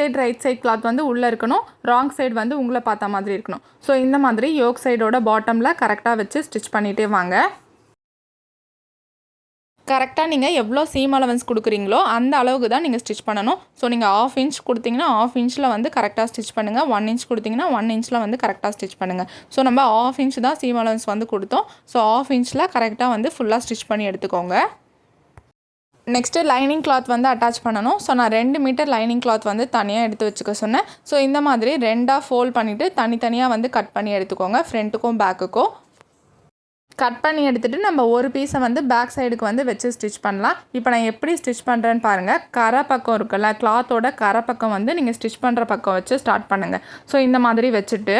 சைட் கிளாத் வந்து உள்ளே இருக்கணும், ராங் சைடு வந்து உங்களை பார்த்த மாதிரி இருக்கணும். ஸோ இந்த மாதிரி யோக் சைடோட பாட்டமில் கரெக்டாக வச்சு ஸ்டிச் பண்ணிகிட்டே வாங்க. கரெக்டாக நீங்கள் எவ்வளோ சீம் அலவன்ஸ் கொடுக்குறீங்களோ அந்த அளவுக்கு தான் நீங்கள் ஸ்டிச் பண்ணணும். ஸோ நீங்கள் 1/2 இன்ச் கொடுத்தீங்கன்னா 1/2 இன்ச்சில் வந்து கரெக்டாக ஸ்டிச் பண்ணுங்கள். 1 இன்ச் கொடுத்தீங்கன்னா 1 இன்ச்சில் வந்து கரெக்டாக ஸ்டிச் பண்ணுங்கள். ஸோ நம்ம 1/2 இன்ச் தான் சீம் அலவன்ஸ் வந்து கொடுத்தோம். ஸோ 1/2 இன்ச்சில் கரெக்டாக வந்து ஃபுல்லாக ஸ்டிச் பண்ணி எடுத்துக்கோங்க. நெக்ஸ்ட்டு லைனிங் கிளாத் வந்து அட்டாச் பண்ணணும். ஸோ நான் 2 மீட்டர் லைனிங் கிளாத் வந்து தனியாக எடுத்து வச்சுக்க சொன்னேன். ஸோ இந்த மாதிரி 2ஆக ஃபோல்ட் பண்ணிவிட்டு தனித்தனியாக வந்து கட் பண்ணி எடுத்துக்கோங்க, ஃப்ரண்ட்டுக்கும் பேக்குக்கும். கட் பண்ணி எடுத்துகிட்டு நம்ம ஒரு பீஸை வந்து பேக் சைடுக்கு வந்து வச்சு ஸ்டிச் பண்ணலாம். இப்போ நான் எப்படி ஸ்டிச் பண்ணுறேன்னு பாருங்கள். கரை பக்கம் இருக்குல்ல, கிளாத்தோட கரை பக்கம் வந்து நீங்கள் ஸ்டிச் பண்ணுற பக்கம் வச்சு ஸ்டார்ட் பண்ணுங்கள். ஸோ இந்த மாதிரி வச்சுட்டு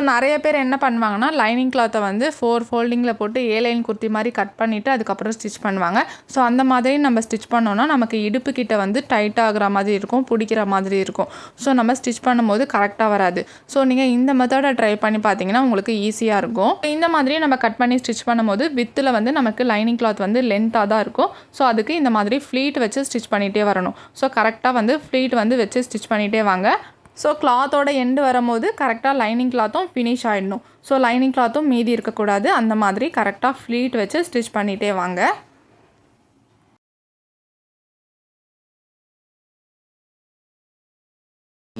நிறைய பேர் என்ன பண்ணுவாங்கன்னா லைனிங் கிளாத்தை வந்து 4 ஃபோல்டிங்கில் போட்டு லைன் குர்த்தி மாதிரி கட் பண்ணிவிட்டு அதுக்கப்புறம் ஸ்டிச் பண்ணுவாங்க. ஸோ அந்த மாதிரி நம்ம ஸ்டிச் பண்ணோன்னா நமக்கு இடுப்பு கிட்ட வந்து டைட் ஆகிற மாதிரி இருக்கும், பிடிக்கிற மாதிரி இருக்கும். ஸோ நம்ம ஸ்டிச் பண்ணும்போது கரெக்டாக வராது. ஸோ நீங்கள் இந்த மெத்தடை ட்ரை பண்ணி பார்த்தீங்கன்னா உங்களுக்கு ஈஸியாக இருக்கும். இந்த மாதிரி நம்ம கட் பண்ணி ஸ்டிச் பண்ணும்போது வித்தில் வந்து நமக்கு லைனிங் கிளாத் வந்து லென்த்தாக தான் இருக்கும். ஸோ அதுக்கு இந்த மாதிரி ஃப்ளீட் வச்சு ஸ்டிச் பண்ணிகிட்டே வரணும். ஸோ கரெக்டாக வந்து ஃப்ளீட் வந்து வச்சு ஸ்டிச் பண்ணிகிட்டே வாங்க. ஸோ கிளாத்தோட எண்டு வரும்போது கரெக்டாக லைனிங் கிளாத்தும் ஃபினிஷ் ஆகிடணும். ஸோ லைனிங் கிளாத்தும் மீதி இருக்கக்கூடாது. அந்த மாதிரி கரெக்டாக ஃப்ளீட் வச்சு ஸ்டிச் பண்ணிகிட்டே வாங்க.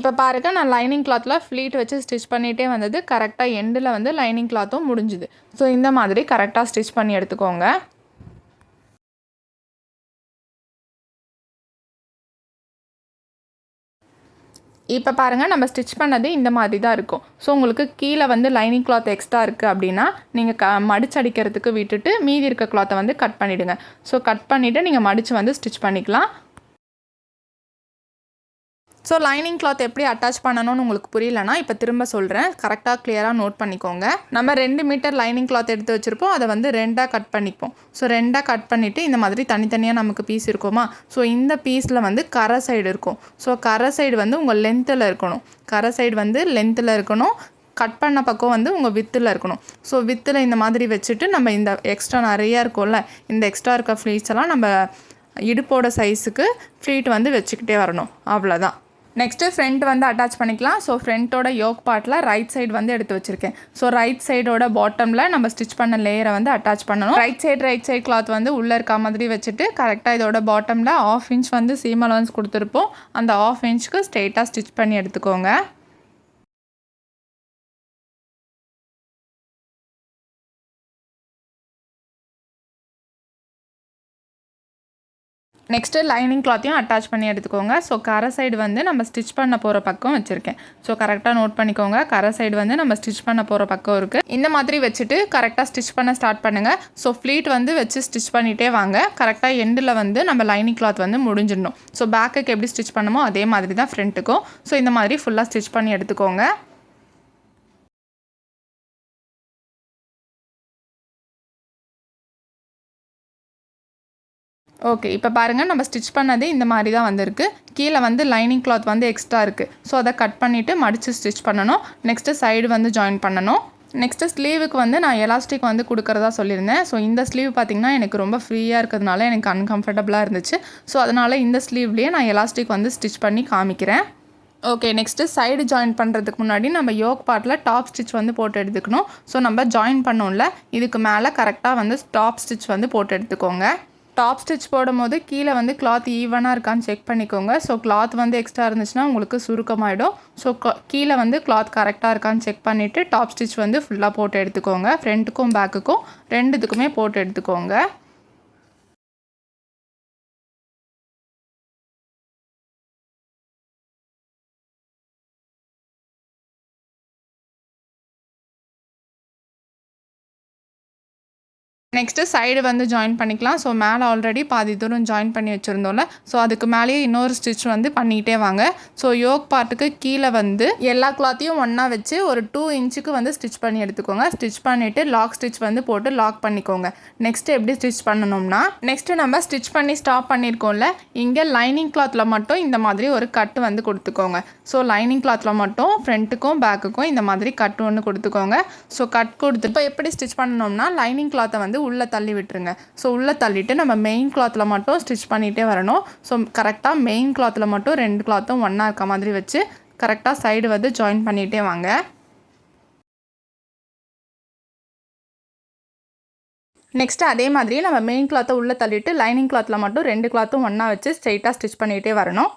இப்போ பாருங்கள், நான் லைனிங் கிளாத்தில் ஃப்ளீட் வச்சு ஸ்டிச் பண்ணிகிட்டே வந்தது. கரெக்டாக எண்டில் வந்து லைனிங் கிளாத்தும் முடிஞ்சுது. ஸோ இந்த மாதிரி கரெக்டாக ஸ்டிச் பண்ணி எடுத்துக்கோங்க. இப்போ பாருங்கள், நம்ம ஸ்டிச் பண்ணது இந்த மாதிரி தான் இருக்கும். ஸோ உங்களுக்கு கீழே வந்து லைனிங் கிளாத் எக்ஸ்ட்ரா இருக்குது அப்படின்னா நீங்கள் மடிச்சடிக்கிறதுக்கு விட்டுட்டு மீதி இருக்க கிளாத்தை வந்து கட் பண்ணிவிடுங்க. ஸோ கட் பண்ணிவிட்டு நீங்கள் மடித்து வந்து ஸ்டிச் பண்ணிக்கலாம். ஸோ லைனிங் கிளாத் எப்படி அட்டாச் பண்ணணும்னு உங்களுக்கு புரியலனா இப்போ திரும்ப சொல்கிறேன், கரெக்டாக கிளியராக நோட் பண்ணிக்கோங்க. நம்ம 2 மீட்டர் லைனிங் கிளாத் எடுத்து வச்சுருப்போம், அதை வந்து 2ஆக கட் பண்ணிப்போம். ஸோ 2ஆக கட் பண்ணிவிட்டு இந்த மாதிரி தனித்தனியாக நமக்கு பீஸ் இருக்குமா. ஸோ இந்த பீஸில் வந்து கரை சைடு இருக்கும். ஸோ கரை சைடு வந்து உங்கள் லென்த்தில் இருக்கணும். கரை சைடு வந்து லென்த்தில் இருக்கணும். கட் பண்ண பக்கம் வந்து உங்கள் வித்தில் இருக்கணும். ஸோ வித்தில் இந்த மாதிரி வச்சுட்டு நம்ம இந்த எக்ஸ்ட்ரா நிறையா இருக்கும்ல, இந்த எக்ஸ்ட்ரா இருக்க ஃப்ளீட்ஸ் எல்லாம் நம்ம இடுப்போட சைஸுக்கு ஃப்ளீட் வந்து வச்சுக்கிட்டே வரணும். அவ்வளோதான். நெக்ஸ்ட்டு ஃப்ரண்ட் வந்து அட்டாச் பண்ணிக்கலாம். ஸோ ஃப்ரண்ட்டோட யோக் பார்ட்டில் ரைட் சைடு வந்து எடுத்து வச்சுருக்கேன். ஸோ ரைட் சைடோட பாட்டமில் நம்ம ஸ்டிச் பண்ண லேயரை வந்து அட்டாச் பண்ணணும். ரைட் சைடு கிளாத் வந்து உள்ளே இருக்க மாதிரி வச்சுட்டு கரெக்டாக இதோட பாட்டமில் 1/2 இன்ச் வந்து சீம் அலவன்ஸ் கொடுத்துருப்போம். அந்த 1/2 இன்ச்சுக்கு ஸ்ட்ரெயிட்டாக ஸ்டிச் பண்ணி எடுத்துக்கோங்க. நெக்ஸ்ட்டு லைனிங் கிளாத்தையும் அட்டாச் பண்ணி எடுத்துக்கோங்க. ஸோ கரை சைடு வந்து நம்ம ஸ்டிச் பண்ண போகிற பக்கம் வச்சுருக்கேன். ஸோ கரெக்டாக நோட் பண்ணிக்கோங்க. கரை சைடு வந்து நம்ம ஸ்டிச் பண்ண போகிற பக்கம் இருக்குது. இந்த மாதிரி வச்சுட்டு கரெக்டாக ஸ்டிச் பண்ண ஸ்டார்ட் பண்ணுங்கள். ஸோ ஃப்ளீட் வந்து வச்சு ஸ்டிச் பண்ணிகிட்டே வாங்க. கரெக்டாக எண்டில் வந்து நம்ம லைனிங் கிளாத் வந்து முடிஞ்சிடணும். ஸோ பேக்குக்கு எப்படி ஸ்டிச் பண்ணுமோ அதே மாதிரி தான் ஃப்ரண்ட்டுக்கும். ஸோ இந்த மாதிரி ஃபுல்லாக ஸ்டிச் பண்ணி எடுத்துக்கோங்க. ஓகே, இப்போ பாருங்கள், நம்ம ஸ்டிச் பண்ணது இந்த மாதிரி தான் வந்திருக்கு. கீழே வந்து லைனிங் கிளாத் வந்து எக்ஸ்ட்ரா இருக்குது. ஸோ அதை கட் பண்ணிவிட்டு மடித்து ஸ்டிச் பண்ணணும். நெக்ஸ்ட்டு சைடு வந்து ஜாயின் பண்ணணும். நெக்ஸ்ட்டு ஸ்லீவுக்கு வந்து நான் எலாஸ்டிக் வந்து கொடுக்குறதா சொல்லியிருந்தேன். ஸோ இந்த ஸ்லீவ் பார்த்திங்கன்னா எனக்கு ரொம்ப ஃப்ரீயாக இருக்கிறதுனால எனக்கு அன்கம்ஃபர்டபுளாக இருந்துச்சு. ஸோ அதனால் இந்த ஸ்லீவ்லேயே நான் எலாஸ்டிக் வந்து ஸ்டிச் பண்ணி காமிக்கிறேன். ஓகே, நெக்ஸ்ட்டு சைடு ஜாயின் பண்ணுறதுக்கு முன்னாடி நம்ம யோக் பார்ட்டில் டாப் ஸ்டிச் வந்து போட்டு எடுத்துக்கணும். ஸோ நம்ம ஜாயின் பண்ணோம்ல, இதுக்கு மேலே கரெக்டாக வந்து டாப் ஸ்டிச் வந்து போட்டு எடுத்துக்கோங்க. டாப் ஸ்டிச் போடும்போது கீழே வந்து கிளாத் ஈவனாக இருக்கான்னு செக் பண்ணிக்கோங்க. ஸோ கிளாத் வந்து எக்ஸ்ட்ரா இருந்துச்சுன்னா உங்களுக்கு சுருக்கமாகிடும். ஸோ கீழே வந்து கிளாத் கரெக்டாக இருக்கான்னு செக் பண்ணிவிட்டு டாப் ஸ்டிச் வந்து ஃபுல்லாக போட்டு எடுத்துக்கோங்க. ஃப்ரண்ட்டுக்கும் பேக்குக்கும் 2த்துக்குமே போட்டு எடுத்துக்கோங்க. நெக்ஸ்ட்டு சைடு வந்து ஜாயின் பண்ணிக்கலாம். ஸோ மேலே ஆல்ரெடி பாதி தூரம் ஜாயின் பண்ணி வச்சுருந்தோம்ல, ஸோ அதுக்கு மேலேயே இன்னொரு ஸ்டிச் வந்து பண்ணிகிட்டே வாங்க. ஸோ யோக் பார்ட்டுக்கு கீழே வந்து எல்லா கிளாத்தையும் ஒன்றா வச்சு ஒரு 2 இன்ச்சுக்கு வந்து ஸ்டிச் பண்ணி எடுத்துக்கோங்க. ஸ்டிச் பண்ணிவிட்டு லாக் ஸ்டிச் வந்து போட்டு லாக் பண்ணிக்கோங்க. நெக்ஸ்ட்டு எப்படி ஸ்டிச் பண்ணணும்னா, நெக்ஸ்ட்டு நம்ம ஸ்டிச் பண்ணி ஸ்டாப் பண்ணியிருக்கோம்ல, இங்கே லைனிங் கிளாத்தில் மட்டும் இந்த மாதிரி ஒரு கட்டு வந்து கொடுத்துக்கோங்க. ஸோ லைனிங் கிளாத்தில் மட்டும் ஃப்ரண்ட்டுக்கும் பேக்குக்கும் இந்த மாதிரி கட்டு ஒன்று கொடுத்துக்கோங்க. ஸோ கட் கொடுத்து இப்போ எப்படி ஸ்டிச் பண்ணணும்னா, லைனிங் கிளாத்தை வந்து உள்ளே தள்ளி விட்டுருங்க. ஸோ உள்ளே தள்ளிட்டு நம்ம மெயின் கிளாத்தில் மட்டும் ஸ்டிச் பண்ணிகிட்டே வரணும். ஸோ கரெக்டாக மெயின் கிளாத்தில் மட்டும் 2 கிளாத்தும் ஒன்றா இருக்க மாதிரி வச்சு கரெக்டாக சைடு வந்து ஜாயின் பண்ணிகிட்டே வாங்க. நெக்ஸ்ட்டு அதே மாதிரி நம்ம மெயின் கிளாத்தை உள்ளே தள்ளிட்டு லைனிங் கிளாத்தில் மட்டும் 2 கிளாத்தும் ஒன்றா வச்சு ஸ்ட்ரெயிட்டாக ஸ்டிச் பண்ணிகிட்டே வரணும்.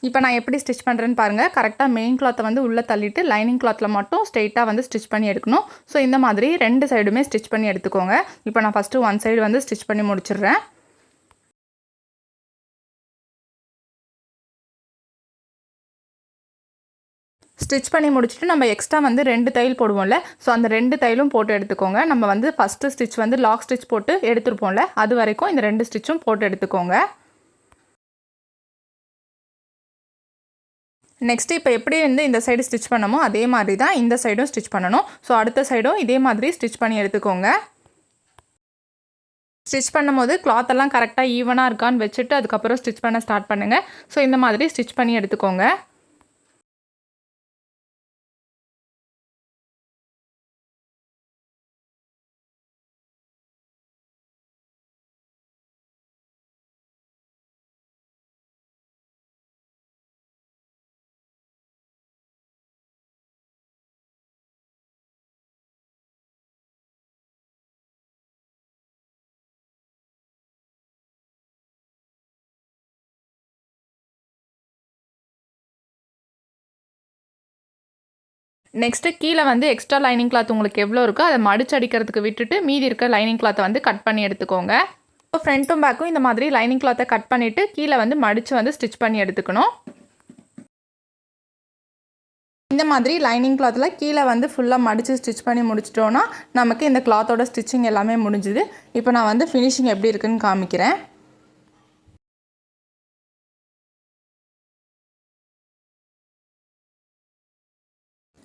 இப்போ நான் எப்படி ஸ்டிச் பண்ணுறேன்னு பாருங்கள். கரெக்டாக மெயின் கிளாத்தை வந்து உள்ளே தள்ளிட்டு லைனிங் கிளாத்தில் மட்டும் ஸ்ட்ரெயிட்டாக வந்து ஸ்டிச் பண்ணி எடுக்கணும். ஸோ இந்த மாதிரி 2 சைடுமே ஸ்டிச் பண்ணி எடுத்துக்கோங்க. இப்போ நான் ஃபஸ்ட்டு 1 சைடு வந்து ஸ்டிச் பண்ணி முடிச்சிடுறேன். ஸ்டிச் பண்ணி முடிச்சுட்டு நம்ம எக்ஸ்ட்ரா வந்து 2 தையல் போடுவோம்ல, ஸோ அந்த 2 தையலும் போட்டு எடுத்துக்கோங்க. நம்ம வந்து ஃபஸ்ட்டு ஸ்டிச் வந்து லாக் ஸ்டிச் போட்டு எடுத்துருப்போம்ல, அது வரைக்கும் இந்த 2 ஸ்டிச்சும் போட்டு எடுத்துக்கோங்க. நெக்ஸ்ட்டு இப்போ எப்படி வந்து இந்த சைடு ஸ்டிச் பண்ணமோ அதே மாதிரி தான் இந்த சைடும் ஸ்டிச் பண்ணணும். ஸோ அடுத்த சைடும் இதே மாதிரி ஸ்டிச் பண்ணி எடுத்துக்கோங்க. ஸ்டிச் பண்ணும்போது கிளாத்தெல்லாம் கரெக்டாக ஈவனாக இருக்கான்னு வச்சுட்டு அதுக்கப்புறம் ஸ்டிச் பண்ண ஸ்டார்ட் பண்ணுங்கள். ஸோ இந்த மாதிரி ஸ்டிச் பண்ணி எடுத்துக்கோங்க. நெக்ஸ்ட்டு கீழே வந்து எக்ஸ்ட்ரா லைனிங் கிளாத் உங்களுக்கு எவ்வளோ இருக்கோ அதை மடிச்சு அடிக்கிறதுக்கு விட்டுட்டு மீதி இருக்க லைனிங் கிளாத்தை வந்து கட் பண்ணி எடுத்துக்கோங்க. இப்போ ஃப்ரண்ட்டும் பேக்கும் இந்த மாதிரி லைனிங் கிளாத்தை கட் பண்ணிவிட்டு கீழே வந்து மடித்து வந்து ஸ்டிச் பண்ணி எடுத்துக்கணும். இந்த மாதிரி லைனிங் கிளாத்தில் கீழே வந்து ஃபுல்லாக மடித்து ஸ்டிச் பண்ணி முடிச்சிட்டோன்னா நமக்கு இந்த கிளாத்தோட ஸ்டிச்சிங் எல்லாமே முடிஞ்சுது. இப்போ நான் வந்து ஃபினிஷிங் எப்படி இருக்குன்னு காமிக்கிறேன்.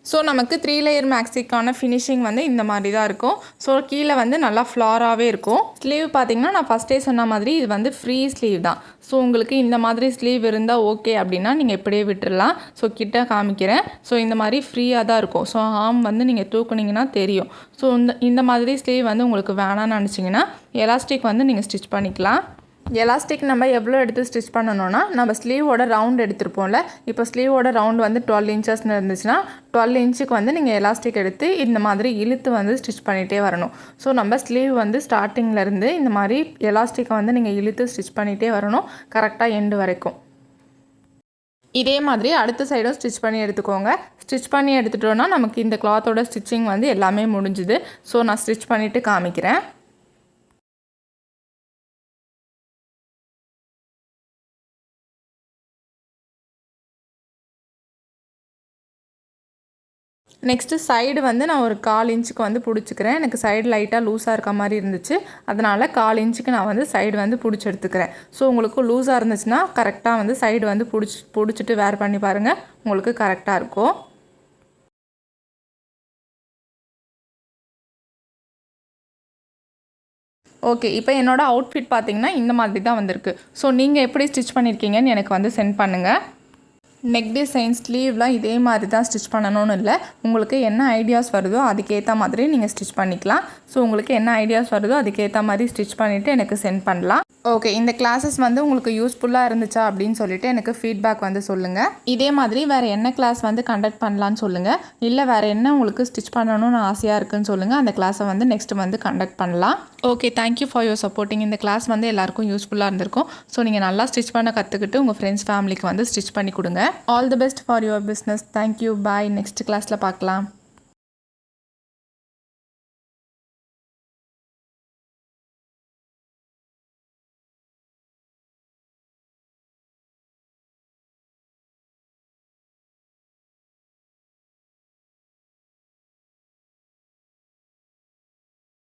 ஸோ நமக்கு 3 லேயர் மேக்ஸிக்கான ஃபினிஷிங் வந்து இந்த மாதிரி தான் இருக்கும். ஸோ கீழே வந்து நல்லா ஃப்ளாராகவே இருக்கும். ஸ்லீவ் பார்த்திங்கன்னா நான் ஃபஸ்ட்டே சொன்ன மாதிரி இது வந்து ஃப்ரீ ஸ்லீவ் தான். ஸோ உங்களுக்கு இந்த மாதிரி ஸ்லீவ் இருந்தால் ஓகே அப்படின்னா நீங்கள் இப்படியே விட்டுடலாம். ஸோ கிட்ட காமிக்கிறேன். ஸோ இந்த மாதிரி ஃப்ரீயாக தான் இருக்கும். ஸோ ஆர்ம் வந்து நீங்கள் தூக்குனிங்கன்னா தெரியும். ஸோ இந்த மாதிரி ஸ்லீவ் வந்து உங்களுக்கு வேணான்னு நினச்சிங்கன்னா எலாஸ்டிக் வந்து நீங்கள் ஸ்டிச் பண்ணிக்கலாம். எலாஸ்டிக் நம்ம எவ்வளோ எடுத்து ஸ்டிச் பண்ணணும்னா, நம்ம ஸ்லீவோட ரவுண்ட் எடுத்துருப்போம்ல, இப்போ ஸ்லீவோட ரவுண்ட் வந்து 12 இன்ச்சஸ்ன்னு இருந்துச்சுன்னா 12 இன்ச்சுக்கு வந்து நீங்கள் எலாஸ்டிக் எடுத்து இந்த மாதிரி இழுத்து வந்து ஸ்டிச் பண்ணிகிட்டே வரணும். ஸோ நம்ம ஸ்லீவ் வந்து ஸ்டார்டிங்லேருந்து இந்த மாதிரி எலாஸ்டிக்கை வந்து நீங்கள் இழுத்து ஸ்டிச் பண்ணிகிட்டே வரணும் கரெக்டாக எண்டு வரைக்கும். இதே மாதிரி அடுத்த சைடும் ஸ்டிச் பண்ணி எடுத்துக்கோங்க. ஸ்டிச் பண்ணி எடுத்துட்டோன்னா நமக்கு இந்த கிளாத்தோட ஸ்டிச்சிங் வந்து எல்லாமே முடிஞ்சுது. ஸோ நான் ஸ்டிச் பண்ணிவிட்டு காமிக்கிறேன். நெக்ஸ்ட்டு சைடு வந்து நான் ஒரு 1/4 இன்ச்சுக்கு வந்து பிடிச்சிக்கிறேன். எனக்கு சைடு லைட்டாக லூஸாக இருக்க மாதிரி இருந்துச்சு. அதனால் 1/4 இன்ச்சுக்கு நான் வந்து சைடு வந்து பிடிச்சி எடுத்துக்கிறேன். ஸோ உங்களுக்கு லூஸாக இருந்துச்சுன்னா கரெக்டாக வந்து சைடு வந்து பிடிச்சிட்டு வேர் பண்ணி பாருங்கள், உங்களுக்கு கரெக்டாக இருக்கும். ஓகே, இப்போ என்னோடய அவுட்ஃபிட் பார்த்திங்கன்னா இந்த மாதிரி தான் வந்திருக்கு. ஸோ நீங்கள் எப்படி ஸ்டிச் பண்ணியிருக்கீங்கன்னு எனக்கு வந்து சென்ட் பண்ணுங்கள். நெக் டிசைன் ஸ்லீவ்லாம் இதே மாதிரி தான் ஸ்டிச் பண்ணணும்னு இல்லை. உங்களுக்கு என்ன ஐடியாஸ் வருதோ அதுக்கேற்ற மாதிரி நீங்கள் ஸ்டிச் பண்ணிக்கலாம். ஸோ உங்களுக்கு என்ன ஐடியாஸ் வருதோ அதுக்கேற்ற மாதிரி ஸ்டிச் பண்ணிவிட்டு எனக்கு சென்ட் பண்ணலாம். ஓகே, இந்த கிளாஸஸ் வந்து உங்களுக்கு யூஸ்ஃபுல்லாக இருந்துச்சா அப்படின்னு சொல்லிட்டு எனக்கு ஃபீட்பேக் வந்து சொல்லுங்கள். இதே மாதிரி வேறு என்ன கிளாஸ் வந்து கண்டக்ட் பண்ணலான்னு சொல்லுங்கள். இல்லை வேறு என்ன உங்களுக்கு ஸ்டிச் பண்ணணும்னு ஆசையாக இருக்குன்னு சொல்லுங்கள். அந்த கிளாஸை வந்து நெக்ஸ்ட் வந்து கண்டக்ட் பண்ணலாம். Okay, thank you for your supporting. இந்த கிளாஸ் வந்து எல்லாருக்கும் யூஸ்ஃபுல்லாக இருந்திருக்கும். ஸோ நீங்கள் நல்லா ஸ்டிச் பண்ண கற்றுக்கிட்டு உங்கள் ஃப்ரெண்ட்ஸ் ஃபேமிலிக்கு வந்து ஸ்டிச் பண்ணி கொடுங்க. All the best for your business. Thank you, bye. Next கிளாஸில் பார்க்கலாம்.